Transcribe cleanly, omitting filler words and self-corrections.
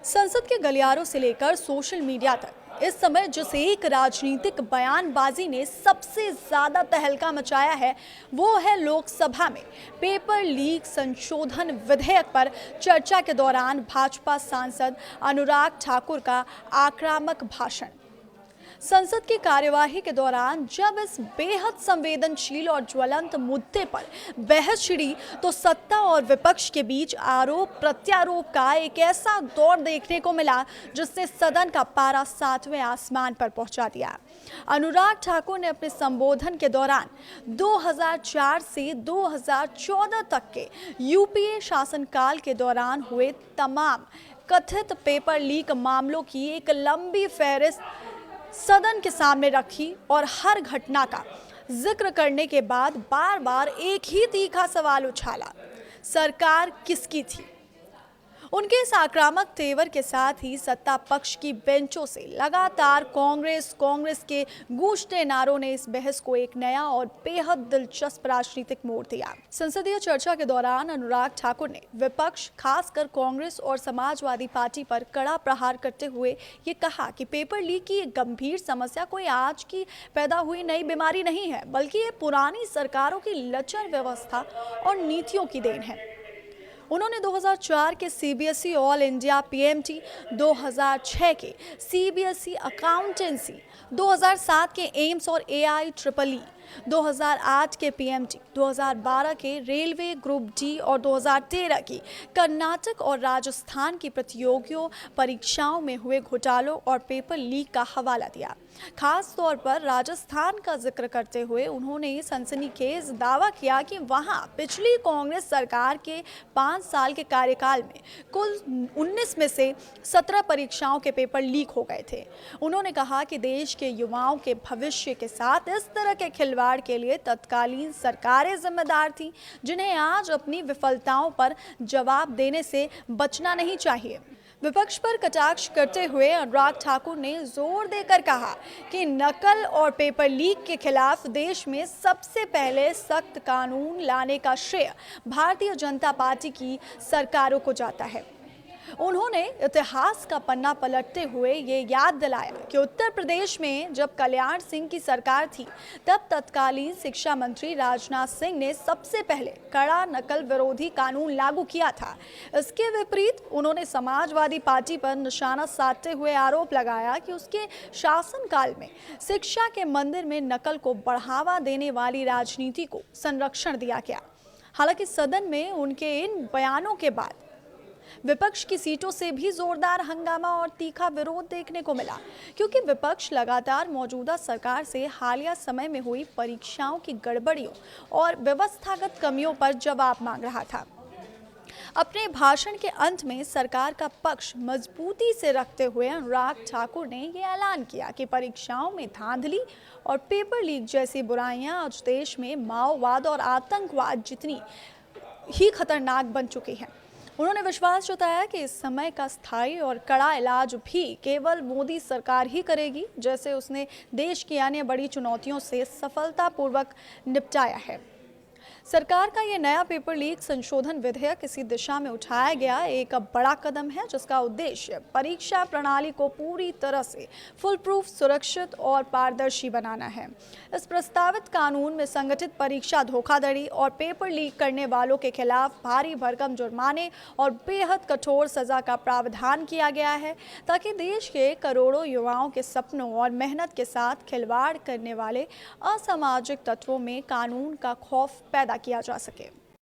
संसद के गलियारों से लेकर सोशल मीडिया तक इस समय जिस एक राजनीतिक बयानबाजी ने सबसे ज्यादा तहलका मचाया है वो है लोकसभा में पेपर लीक संशोधन विधेयक पर चर्चा के दौरान भाजपा सांसद अनुराग ठाकुर का आक्रामक भाषण। संसद की कार्यवाही के दौरान जब इस बेहद संवेदनशील और ज्वलंत मुद्दे पर बहस छिड़ी तो सत्ता और विपक्ष के बीच आरोप प्रत्यारोप का एक ऐसा दौर देखने को मिला जिसने सदन का पारा 7वें आसमान पर पहुंचा दिया। अनुराग ठाकुर ने अपने संबोधन के दौरान 2004 से 2014 तक के यूपीए शासनकाल के दौरान हुए तमाम कथित पेपर लीक मामलों की एक लंबी फहरिस्त सदन के सामने रखी और हर घटना का जिक्र करने के बाद बार बार एक ही तीखा सवाल उछाला, सरकार किसकी थी। उनके इस आक्रामक तेवर के साथ ही सत्ता पक्ष की बेंचों से लगातार कांग्रेस के गूंजते नारों ने इस बहस को एक नया और बेहद दिलचस्प राजनीतिक मोड़ दिया। संसदीय चर्चा के दौरान अनुराग ठाकुर ने विपक्ष खासकर कांग्रेस और समाजवादी पार्टी पर कड़ा प्रहार करते हुए ये कहा कि पेपर लीक की एक गंभीर समस्या कोई आज की पैदा हुई नई बीमारी नहीं है, बल्कि ये पुरानी सरकारों की लचर व्यवस्था और नीतियों की देन है। उन्होंने 2004 के सीबीएसई ऑल इंडिया पीएमटी, 2006 के सीबीएसई अकाउंटेंसी, 2007 के एम्स और एआईईई, 2008 के पीएमटी, 2012 के रेलवे ग्रुप डी और 2013 की कर्नाटक और राजस्थान की प्रतियोगियों परीक्षाओं में हुए घोटालों और पेपर लीक का हवाला दिया। खास तौर पर राजस्थान का जिक्र करते हुए उन्होंने सनसनीखेज दावा किया कि वहां पिछली कांग्रेस सरकार के 5 साल के कार्यकाल में कुल 19 में से 17 परीक्षाओं के पेपर लीक हो गए थे। उन्होंने कहा कि देश के युवाओं के भविष्य के साथ इस तरह के खिलवाड़ के लिए तत्कालीन सरकारें जिम्मेदार थीं, जिन्हें आज अपनी विफलताओं पर जवाब देने से बचना नहीं चाहिए। विपक्ष पर कटाक्ष करते हुए अनुराग ठाकुर ने जोर देकर कहा कि नकल और पेपर लीक के खिलाफ देश में सबसे पहले सख्त कानून लाने का श्रेय भारतीय जनता पार्टी की सरकारों को जाता है। उन्होंने इतिहास का पन्ना पलटते हुए ये याद दिलाया कि उत्तर प्रदेश में जब कल्याण सिंह की सरकार थी तब तत्कालीन शिक्षा मंत्री राजनाथ सिंह ने सबसे पहले कड़ा नकल विरोधी कानून लागू किया था। इसके विपरीत उन्होंने समाजवादी पार्टी पर निशाना साधते हुए आरोप लगाया कि उसके शासनकाल में शिक्षा के मंदिर में नकल को बढ़ावा देने वाली राजनीति को संरक्षण दिया गया। हालांकि सदन में उनके इन बयानों के बाद विपक्ष की सीटों से भी जोरदार हंगामा और तीखा विरोध देखने को मिला, क्योंकि विपक्ष लगातार मौजूदा सरकार से हालिया समय में हुई परीक्षाओं की गड़बड़ियों और व्यवस्थागत कमियों पर जवाब मांग रहा था। अपने भाषण के अंत में सरकार का पक्ष मजबूती से रखते हुए अनुराग ठाकुर ने यह ऐलान किया कि परीक्षाओं में धांधली और पेपर लीक जैसी बुराइयां आज देश में माओवाद और आतंकवाद जितनी ही खतरनाक बन चुकी हैं। उन्होंने विश्वास जताया कि इस समय का स्थायी और कड़ा इलाज भी केवल मोदी सरकार ही करेगी, जैसे उसने देश की अन्य बड़ी चुनौतियों से सफलतापूर्वक निपटाया है। सरकार का ये नया पेपर लीक संशोधन विधेयक इसी दिशा में उठाया गया एक बड़ा कदम है, जिसका उद्देश्य परीक्षा प्रणाली को पूरी तरह से फुल प्रूफ, सुरक्षित और पारदर्शी बनाना है। इस प्रस्तावित कानून में संगठित परीक्षा धोखाधड़ी और पेपर लीक करने वालों के खिलाफ भारी भरकम जुर्माने और बेहद कठोर सजा का प्रावधान किया गया है, ताकि देश के करोड़ों युवाओं के सपनों और मेहनत के साथ खिलवाड़ करने वाले असामाजिक तत्वों में कानून का खौफ पैदा किया जा सके।